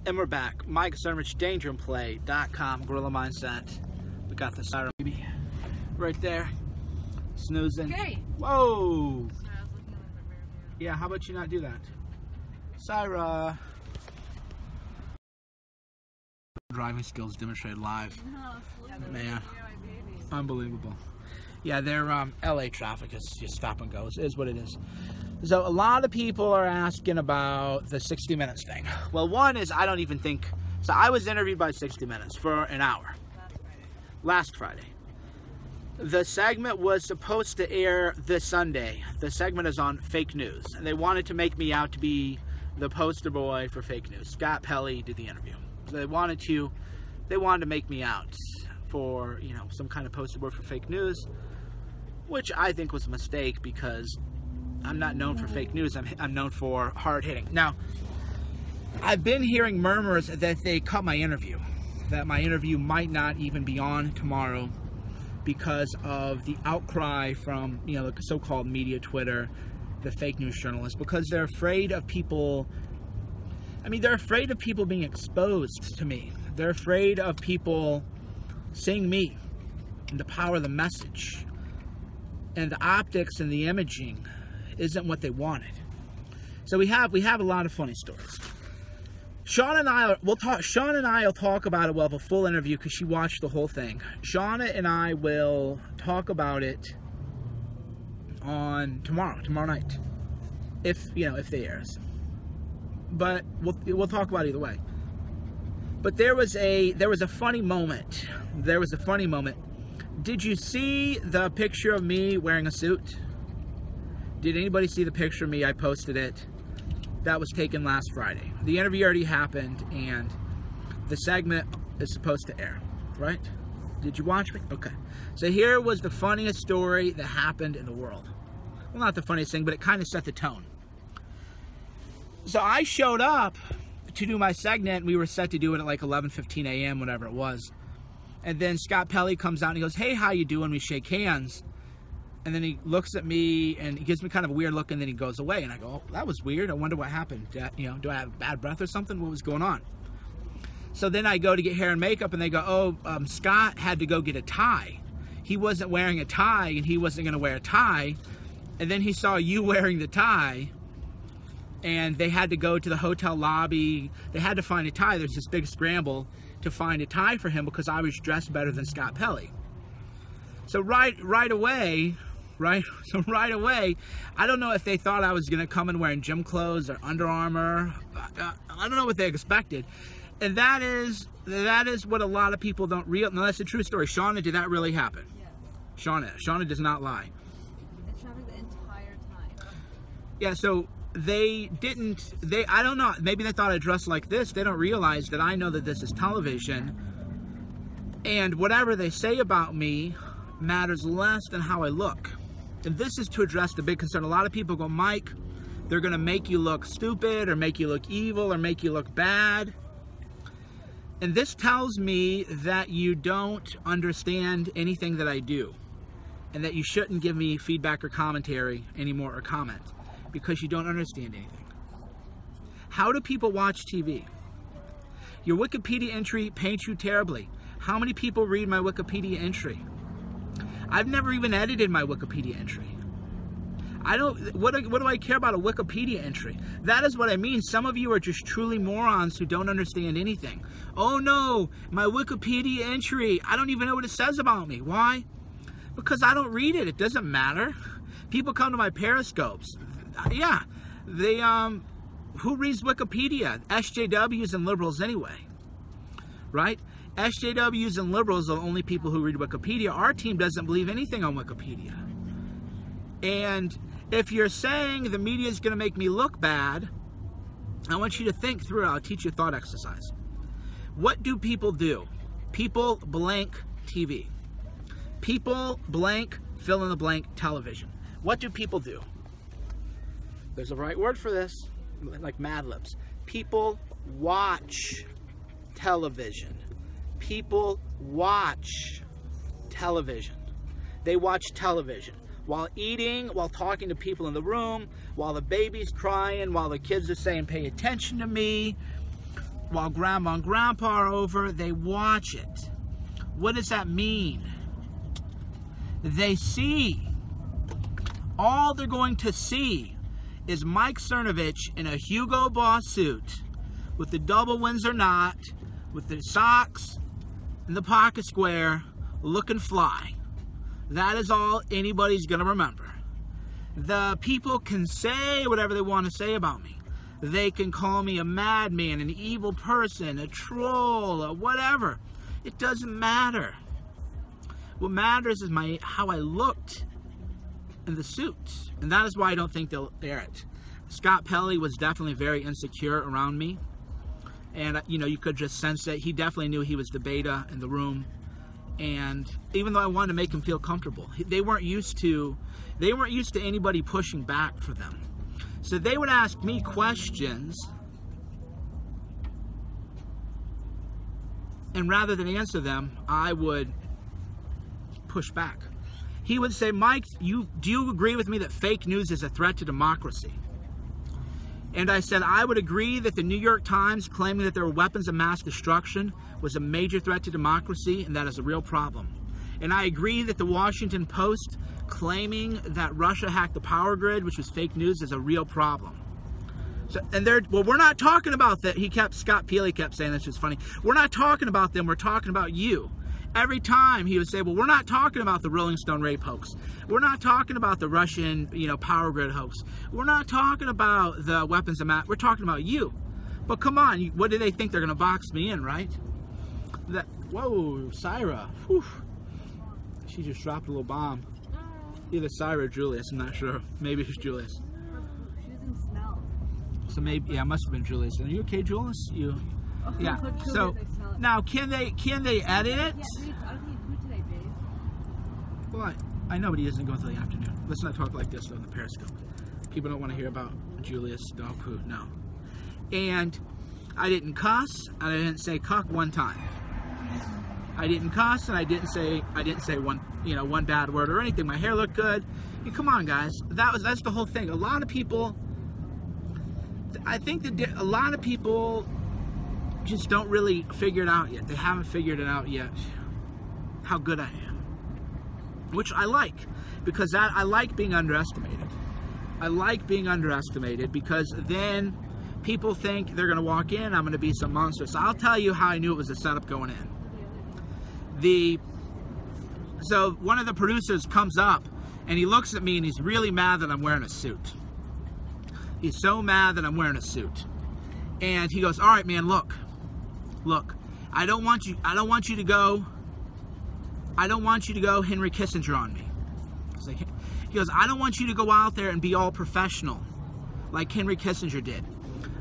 And we're back. Mike Chernovich, DangerandPlay.com, Gorilla Mindset. We got the siren baby right there, snoozing. Okay. Whoa. Yeah, how about you not do that? Syra. Driving skills demonstrated live. Man, unbelievable. Yeah, their LA traffic is just stop and go. It is what it is. So a lot of people are asking about the 60 Minutes thing. Well, one is I don't even think, so I was interviewed by 60 Minutes for an hour. Last Friday. The segment was supposed to air this Sunday. The segment is on fake news. And they wanted to make me out to be the poster boy for fake news. Scott Pelley did the interview. So they wanted to make me out for, you know, some kind of poster boy for fake news, which I think was a mistake because I'm not known for fake news. I'm known for hard hitting. Now, I've been hearing murmurs that they cut my interview, that my interview might not even be on tomorrow because of the outcry from, you know, the so-called media, Twitter, the fake news journalists, because they're afraid of people. I mean, they're afraid of people being exposed to me. They're afraid of people seeing me and the power of the message, and the optics and the imaging isn't what they wanted. So we have a lot of funny stories. Shauna and I will talk about it. We'll have a full interview because she watched the whole thing. Shauna and I will talk about it on tomorrow night, if they airs. But we'll talk about it either way. But there was a funny moment. There was a funny moment. Did you see the picture of me wearing a suit? Did anybody see the picture of me? I posted it. That was taken last Friday. The interview already happened, and the segment is supposed to air, right? Did you watch me? Okay. So here was the funniest story that happened in the world. Well, not the funniest thing, but it kind of set the tone. So I showed up to do my segment. We were set to do it at like 11:15 a.m., whatever it was. And then Scott Pelley comes out and he goes, "Hey, how you doing?" We shake hands. And then he looks at me and he gives me kind of a weird look, and then he goes away. And I go, "Oh, that was weird. I wonder what happened. Do I have bad breath or something? What was going on?" So then I go to get hair and makeup, and they go, "Oh, Scott had to go get a tie. He wasn't wearing a tie, and he wasn't going to wear a tie. And then he saw you wearing the tie, and they had to go to the hotel lobby. They had to find a tie. There's this big scramble to find a tie for him because I was dressed better than Scott Pelley." So right away, I don't know if they thought I was going to come in wearing gym clothes or Under Armour. I don't know what they expected. And that is what a lot of people don't realize. No, that's a true story. Shauna, did that really happen? Yeah. Shauna does not lie. And Shauna the entire time. Yeah, so I don't know, maybe they thought I dressed like this. They don't realize that I know that this is television. And whatever they say about me matters less than how I look. And this is to address the big concern. A lot of people go, "Mike, they're going to make you look stupid or make you look evil or make you look bad." And this tells me that you don't understand anything that I do, and that you shouldn't give me feedback or commentary anymore, or comment, because you don't understand anything. How do people watch TV? Your Wikipedia entry paints you terribly. How many people read my Wikipedia entry? I've never even edited my Wikipedia entry. What do I care about a Wikipedia entry? That is what I mean. Some of you are just truly morons who don't understand anything. "Oh no, my Wikipedia entry, I don't even know what it says about me." Why? Because I don't read it. It doesn't matter. People come to my Periscopes. Yeah, they, who reads Wikipedia? SJWs and liberals anyway, right? SJWs and liberals are the only people who read Wikipedia. Our team doesn't believe anything on Wikipedia. And if you're saying the media is going to make me look bad, I want you to think through it. I'll teach you a thought exercise. What do people do? People blank TV. People blank fill in the blank television. What do people do? There's a right word for this, like Mad Libs. People watch television. People watch television. They watch television while eating, while talking to people in the room, while the baby's crying, while the kids are saying, "Pay attention to me," while Grandma and Grandpa are over, they watch it. What does that mean? They see. All they're going to see is Mike Chernovich in a Hugo Boss suit with the double Windsor knot, with the socks and the pocket square, looking fly. That is all anybody's going to remember. The people can say whatever they want to say about me. They can call me a madman, an evil person, a troll, or whatever. It doesn't matter. What matters is how I looked in the suit. And that is why I don't think they'll air it. Scott Pelley was definitely very insecure around me. And, you know, you could just sense it. He definitely knew he was the beta in the room. And even though I wanted to make him feel comfortable, they weren't used to anybody pushing back for them. So they would ask me questions, and rather than answer them, I would push back. He would say, Mike, do you agree with me that fake news is a threat to democracy? And I said, I would agree that the New York Times claiming that there were weapons of mass destruction was a major threat to democracy, and that is a real problem. And I agree that the Washington Post claiming that Russia hacked the power grid, which was fake news, is a real problem. So, and well, we're not talking about that. Scott Pelley kept saying this, was funny. We're not talking about them, we're talking about you. Every time he would say, well, we're not talking about the Rolling Stone rape hoax. We're not talking about the Russian, power grid hoax. We're not talking about the weapons of mass. We're talking about you. But come on, what do they think? They're going to box me in, right? Whoa, Syra. Whew. She just dropped a little bomb. Either Syra or Julius, I'm not sure. Maybe it's Julius. She doesn't smell. So maybe, yeah, it must have been Julius. Are you okay, Julius? Yeah. So now, can they edit it? Yeah, I don't need food today, babe. Well, I know, but he doesn't go until the afternoon. Let's not talk like this on the Periscope. People don't want to hear about Julius dog poo. No. And I didn't cuss, and I didn't say cuck one time. I didn't cuss, and I didn't say one bad word or anything. My hair looked good. Come on, guys. That's the whole thing. A lot of people, I think that a lot of people just don't really figure it out yet. They haven't figured it out yet how good I am, which I like, because I like being underestimated. I like being underestimated because then people think they're going to walk in, I'm going to be some monster. So I'll tell you how I knew it was a setup going in. So one of the producers comes up and he looks at me and he's really mad that I'm wearing a suit. He's so mad that I'm wearing a suit. And he goes, all right, man, look, I don't want you to go Henry Kissinger on me. He goes, I don't want you to go out there and be all professional like Henry Kissinger did.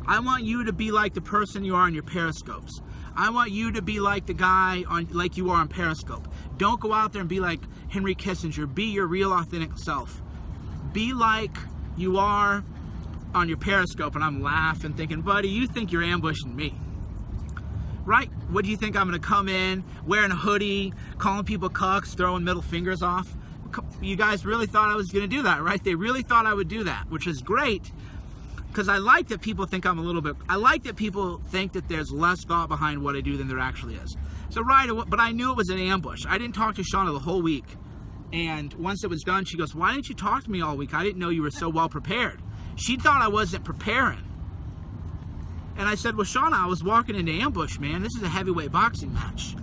I want you to be like the person you are on your Periscopes. I want you to be like the guy like you are on Periscope. Don't go out there and be like Henry Kissinger. Be your real authentic self. Be like you are on your Periscope. And I'm laughing, thinking, buddy, you think you're ambushing me. Right? What do you think? I'm going to come in wearing a hoodie, calling people cucks, throwing middle fingers off? You guys really thought I was going to do that, right? They really thought I would do that, which is great, because I like that people think I like that people think that there's less thought behind what I do than there actually is. So but I knew it was an ambush. I didn't talk to Shauna the whole week. And once it was done, she goes, why didn't you talk to me all week? I didn't know you were so well prepared. She thought I wasn't preparing. And I said, well, Shauna, I was walking into ambush, man. This is a heavyweight boxing match.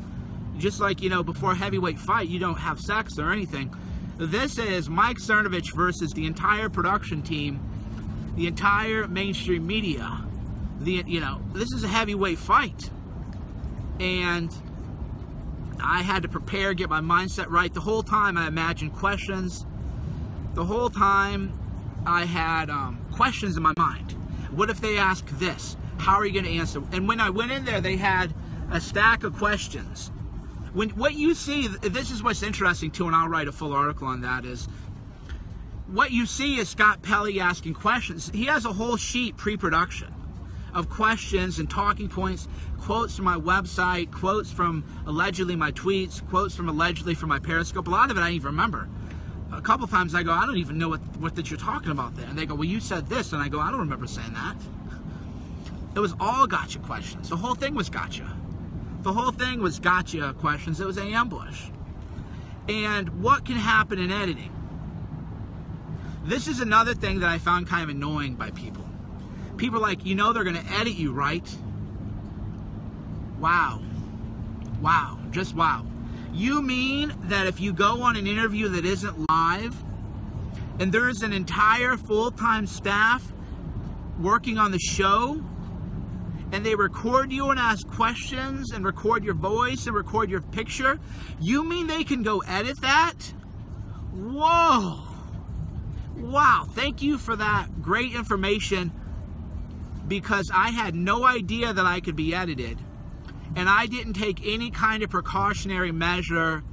Just like, before a heavyweight fight, you don't have sex or anything. This is Mike Chernovich versus the entire production team, the entire mainstream media. This is a heavyweight fight. And I had to prepare, get my mindset right. The whole time I imagined questions. The whole time I had questions in my mind. What if they ask this? How are you going to answer? And when I went in there, they had a stack of questions. What you see, this is what's interesting too, and I'll write a full article on that, is what you see is Scott Pelley asking questions. He has a whole sheet pre-production of questions and talking points, quotes from my website, quotes from allegedly my tweets, quotes from allegedly from my Periscope. A lot of it I don't even remember. A couple times I go, I don't even know what that you're talking about there. And they go, well, you said this. And I go, I don't remember saying that. It was all gotcha questions. The whole thing was gotcha. The whole thing was gotcha questions. It was an ambush. And what can happen in editing? This is another thing that I found kind of annoying by people. People are like, you know they're going to edit you, right? Wow. Wow. Just wow. You mean that if you go on an interview that isn't live, and there's an entire full-time staff working on the show, and they record you and ask questions and record your voice and record your picture, you mean they can go edit that? Whoa. Wow. Thank you for that great information, because I had no idea that I could be edited, and I didn't take any kind of precautionary measure,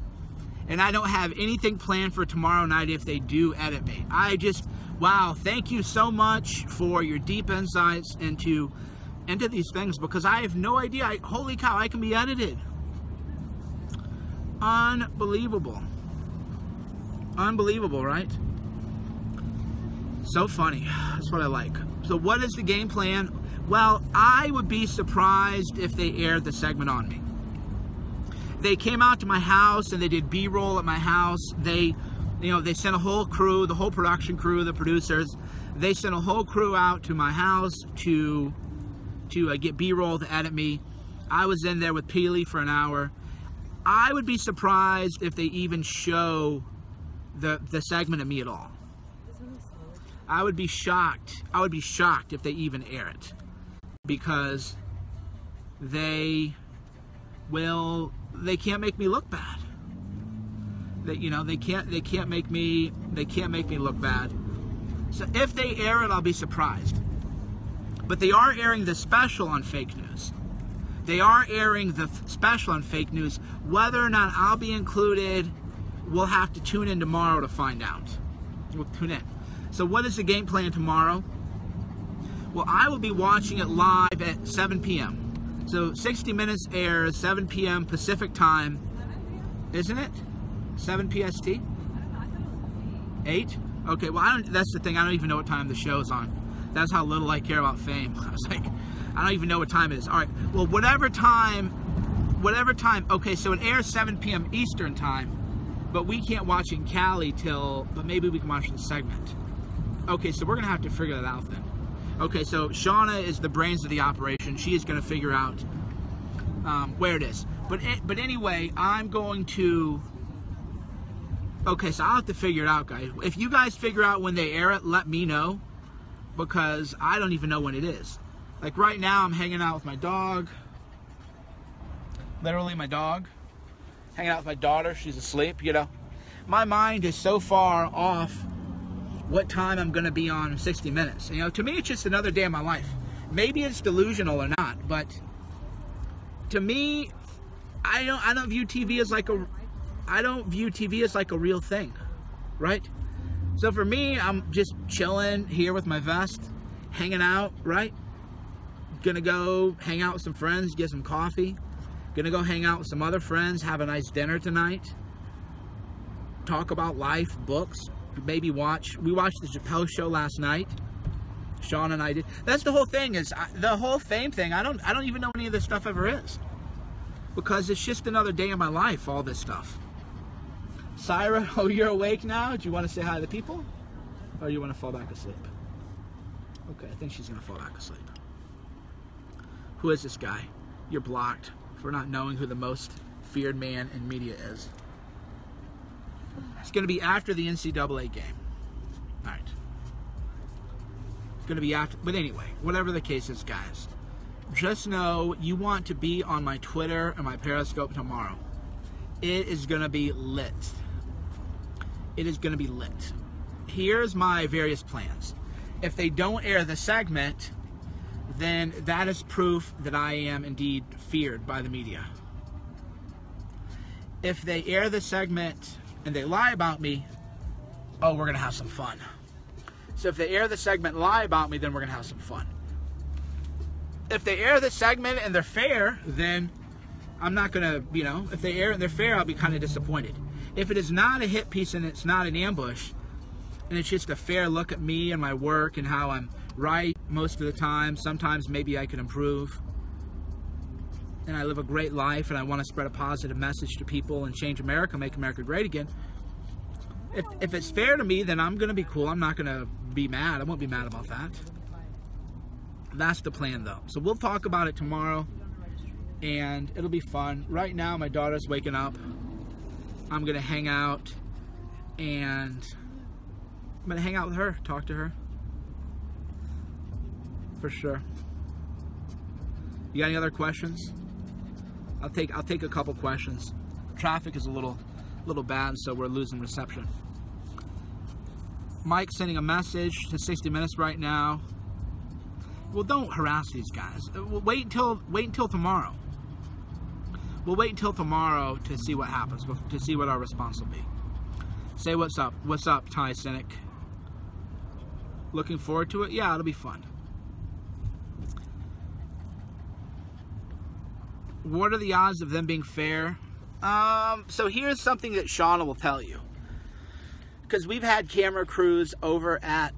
and I don't have anything planned for tomorrow night if they do edit me. Wow, thank you so much for your deep insights into these things, because I have no idea. Holy cow, I can be edited. Unbelievable. Unbelievable, right? So funny. That's what I like. So what is the game plan? Well, I would be surprised if they aired the segment on me. They came out to my house and they did B-roll at my house. They sent a whole crew, the whole production crew, the producers. They sent a whole crew out to my house to get B-roll to edit me. I was in there with Peely for an hour. I would be surprised if they even show the segment of me at all. I would be shocked. I would be shocked if they even air it, because they can't make me look bad. They can't make me look bad. So if they air it, I'll be surprised. But they are airing the special on fake news. They are airing the special on fake news. Whether or not I'll be included, we'll have to tune in tomorrow to find out. We'll tune in. So what is the game plan tomorrow? Well, I will be watching it live at 7 p.m. So 60 Minutes airs 7 p.m. Pacific time. Isn't it? 7 PST? 8? Okay, well, that's the thing. I don't even know what time the show's on. That's how little I care about fame. I was like, I don't even know what time it is. All right, well, whatever time. Okay, so it airs 7 p.m. Eastern time, but we can't watch in Cali but maybe we can watch the segment. Okay, so we're going to have to figure that out then. Okay, so Shauna is the brains of the operation. She is going to figure out where it is. But anyway, I'm going to... Okay, so I'll have to figure it out, guys. If you guys figure out when they air it, let me know, because I don't even know when it is. Like right now, I'm hanging out with my dog. Literally my dog. Hanging out with my daughter. She's asleep, My mind is so far off what time I'm going to be on 60 Minutes. To me, it's just another day of my life. Maybe it's delusional or not, but to me, I don't view TV as like a real thing, right? So for me, I'm just chilling here with my vest, hanging out, right? Gonna go hang out with some friends, get some coffee. Gonna go hang out with some other friends, have a nice dinner tonight. Talk about life, books. Maybe we watched the Chappelle Show last night. Sean and I did. That's the whole thing, is the whole fame thing. I don't even know any of this stuff ever is, because it's just another day of my life, all this stuff. Syra, oh, you're awake now? Do you want to say hi to the people, or you want to fall back asleep? Okay, I think she's gonna fall back asleep. Who is this guy? You're blocked for not knowing who the most feared man in media is. It's going to be after the NCAA game. All right. It's going to be after. But anyway, whatever the case is, guys, just know you want to be on my Twitter and my Periscope tomorrow. It is going to be lit. It is going to be lit. Here's my various plans. If they don't air the segment, then that is proof that I am indeed feared by the media. If they air the segment and they lie about me, oh, we're going to have some fun. So if they air the segment and lie about me, then we're going to have some fun. If they air the segment and they're fair, then I'm not going to, if they air it and they're fair, I'll be kind of disappointed. If it is not a hit piece and it's not an ambush, and it's just a fair look at me and my work and how I'm right most of the time. Sometimes maybe I can improve. And I live a great life, and I want to spread a positive message to people and change America, make America great again. If it's fair to me, then I'm going to be cool. I'm not going to be mad. I won't be mad about that. That's the plan, though. So we'll talk about it tomorrow, and it'll be fun. Right now, my daughter's waking up. I'm going to hang out, and I'm going to hang out with her, talk to her. For sure. You got any other questions? I'll take a couple questions. Traffic is a little bad, so we're losing reception. Mike sending a message to 60 Minutes right now. Well, don't harass these guys. We'll wait until tomorrow. We'll wait until tomorrow to see what happens, to see what our response will be. Say what's up. What's up, Ty Cynic? Looking forward to it? Yeah, it'll be fun. What are the odds of them being fair? So here's something that Shauna will tell you. Because we've had camera crews over at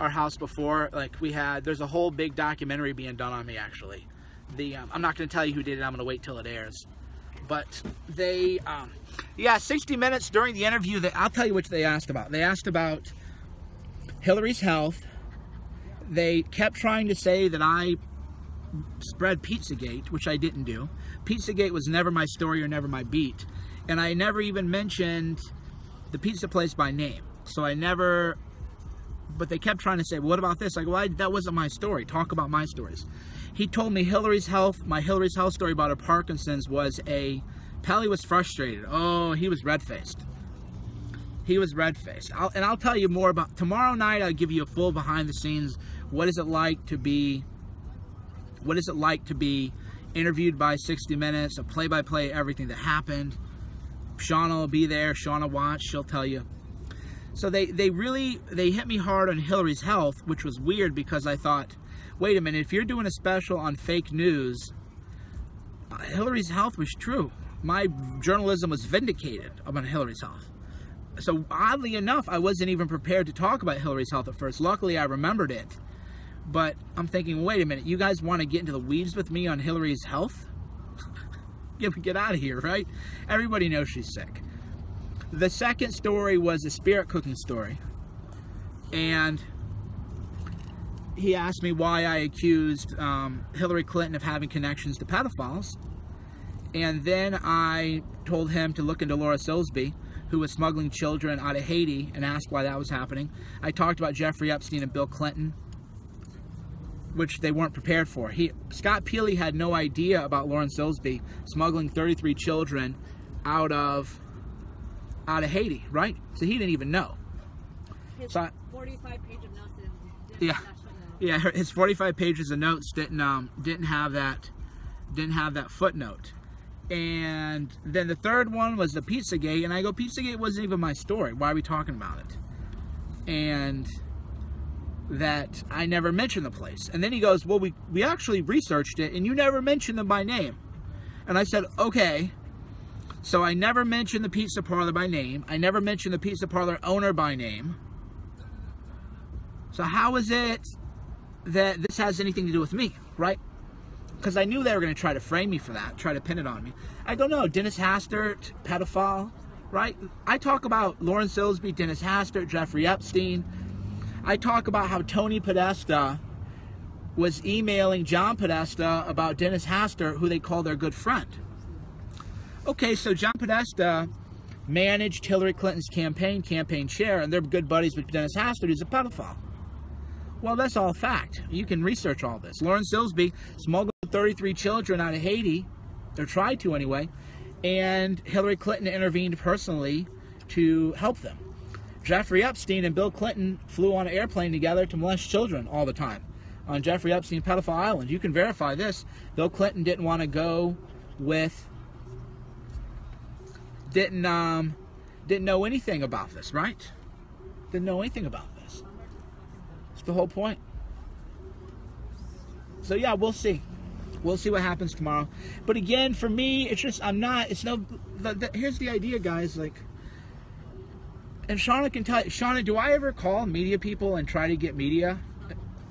our house before. Like there's a whole big documentary being done on me, actually. I'm not going to tell you who did it. I'm going to wait till it airs. But they, 60 Minutes during the interview, I'll tell you what they asked about. They asked about Hillary's health. They kept trying to say that I spread Pizzagate, which I didn't do. Pizzagate was never my story or never my beat. And I never even mentioned the pizza place by name. So I never, but they kept trying to say, well, what about this? Like, well, that wasn't my story. Talk about my stories. He told me my Hillary's health story about her Parkinson's was Pelly was frustrated. Oh, he was red-faced. He was red-faced. I'll tell you more about, tomorrow night I'll give you a full behind the scenes. What is it like to be interviewed by 60 Minutes, a play-by-play, everything that happened. Shauna will be there. Shauna watch. She'll tell you. So they hit me hard on Hillary's health, which was weird because I thought, wait a minute, if you're doing a special on fake news, Hillary's health was true. My journalism was vindicated about Hillary's health. So oddly enough, I wasn't even prepared to talk about Hillary's health at first. Luckily, I remembered it. But I'm thinking, wait a minute, you guys want to get into the weeds with me on Hillary's health? Get out of here, right? Everybody knows she's sick. The second story was a spirit cooking story. And he asked me why I accused Hillary Clinton of having connections to pedophiles. And then I told him to look into Laura Silsby, who was smuggling children out of Haiti, and asked why that was happening. I talked about Jeffrey Epstein and Bill Clinton, which they weren't prepared for. Scott Peely had no idea about Lauren Silsby smuggling 33 children out of Haiti, right? So he didn't even know. His so 45-page of notes his 45 pages of notes didn't have that footnote. And then the third one was the Pizzagate, and I go, Pizzagate wasn't even my story. Why are we talking about it? And that I never mentioned the place. And then he goes, well, we actually researched it, and you never mentioned them by name. And I said, okay. So I never mentioned the pizza parlor by name. I never mentioned the pizza parlor owner by name. So how is it that this has anything to do with me, right? Because I knew they were going to try to frame me for that, try to pin it on me. I don't know, Dennis Hastert, pedophile, right? I talk about Lauren Silsby, Dennis Hastert, Jeffrey Epstein. I talk about how Tony Podesta was emailing John Podesta about Dennis Hastert, who they call their good friend. Okay, so John Podesta managed Hillary Clinton's campaign chair, and they're good buddies with Dennis Hastert, who's a pedophile. Well, that's all fact. You can research all this. Lauren Silsby smuggled 33 children out of Haiti, or tried to anyway, and Hillary Clinton intervened personally to help them. Jeffrey Epstein and Bill Clinton flew on an airplane together to molest children all the time on Jeffrey Epstein Pedophile Island. You can verify this. Bill Clinton didn't want to go with, didn't know anything about this, right? Didn't know anything about this. That's the whole point. So yeah, we'll see. We'll see what happens tomorrow. But again, for me, it's just, here's the idea, guys, like, and Shauna can tell you, Shauna, do I ever call media people and try to get media?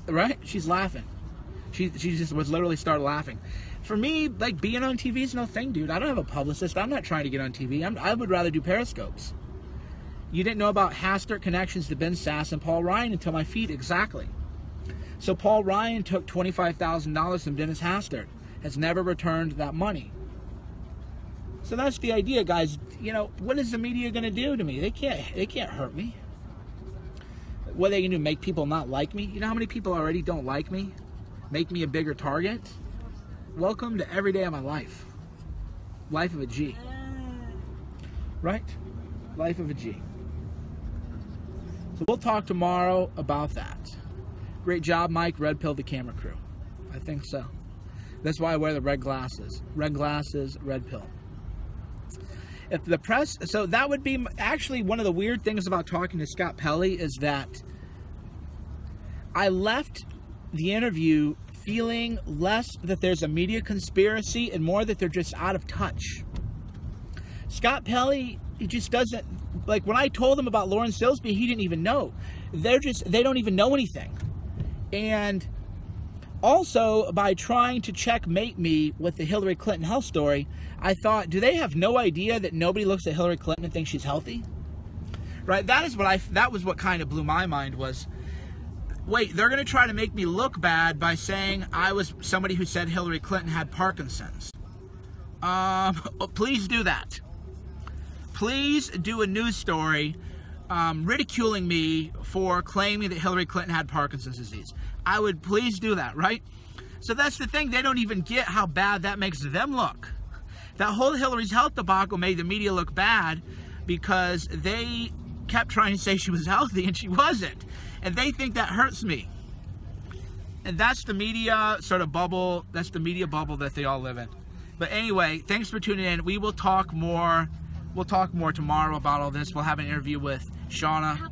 right? She's laughing. She just was literally started laughing. For me, like, being on TV is no thing, dude. I don't have a publicist. I'm not trying to get on TV. I would rather do Periscopes. You didn't know about Hastert connections to Ben Sass and Paul Ryan until my feed. Exactly. So Paul Ryan took $25,000 from Dennis Hastert. Has never returned that money. So that's the idea, guys. You know, what is the media going to do to me? They can't hurt me. What are they going to do? Make people not like me? You know how many people already don't like me? Make me a bigger target? Welcome to every day of my life. Life of a G. Right? Life of a G. So we'll talk tomorrow about that. Great job, Mike. Red pill the camera crew. I think so. That's why I wear the red glasses. Red glasses, red pill. If the press, so that would be actually one of the weird things about talking to Scott Pelley is that I left the interview feeling less that there's a media conspiracy and more that they're just out of touch. Scott Pelley, he just doesn't, like when I told him about Lauren Silsby, he didn't even know. They don't even know anything. And also, by trying to checkmate me with the Hillary Clinton health story, I thought, do they have no idea that nobody looks at Hillary Clinton and thinks she's healthy? Right? That was what kind of blew my mind was, wait, they're going to try to make me look bad by saying I was somebody who said Hillary Clinton had Parkinson's. Please do that. Please do a news story ridiculing me for claiming that Hillary Clinton had Parkinson's disease. I would please do that, right? So that's the thing. They don't even get how bad that makes them look. That whole Hillary's health debacle made the media look bad because they kept trying to say she was healthy and she wasn't. And they think that hurts me. And that's the media sort of bubble. That's the media bubble that they all live in. But anyway, thanks for tuning in. We will talk more. We'll talk more tomorrow about all this. We'll have an interview with Shauna.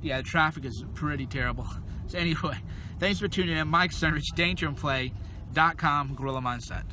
Yeah, the traffic is pretty terrible. So anyway, thanks for tuning in. Mike Chernovich, DangerandPlay.com, Gorilla Mindset.